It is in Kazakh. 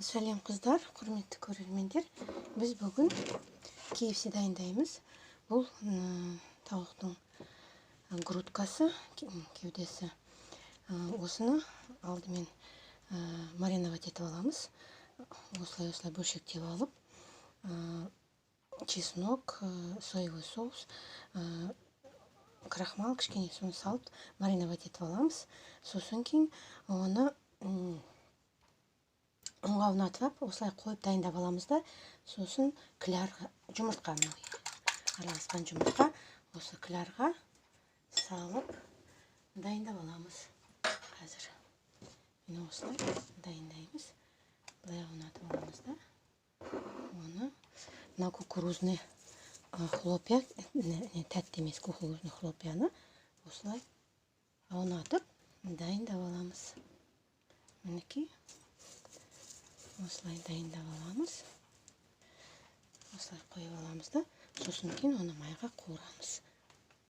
Сәлем қыздар, құрметті көрермендер. Біз бүгін KFC дайындаймыз. Бұл тауықтың грудкасы, кеудесі. Осыны алдымен мариновать етіп аламыз. Осылай бөлшектеп алып, чеснок, соевый соус, крахмал кішкене соны салып мариновать етіп аламыз. Сосын кейін оны ұнға ұнатып, осылай қойып дайындап аламыз да, сосын кіларға, жұмыртқа, араласқан жұмыртқа, осы кіларға салып дайындап аламыз. Қазір мені осылай дайындаймыз. Бұлай ұнатып аламыз да, оны мына кукурузный хлопья, тәтті емес кукурузный хлопьяны осылай ұнатып дайындап аламыз. Мінекей. Осылай дайындап аламыз. Осылай қойып аламыз да, сосын кейін оны майға қуырамыз.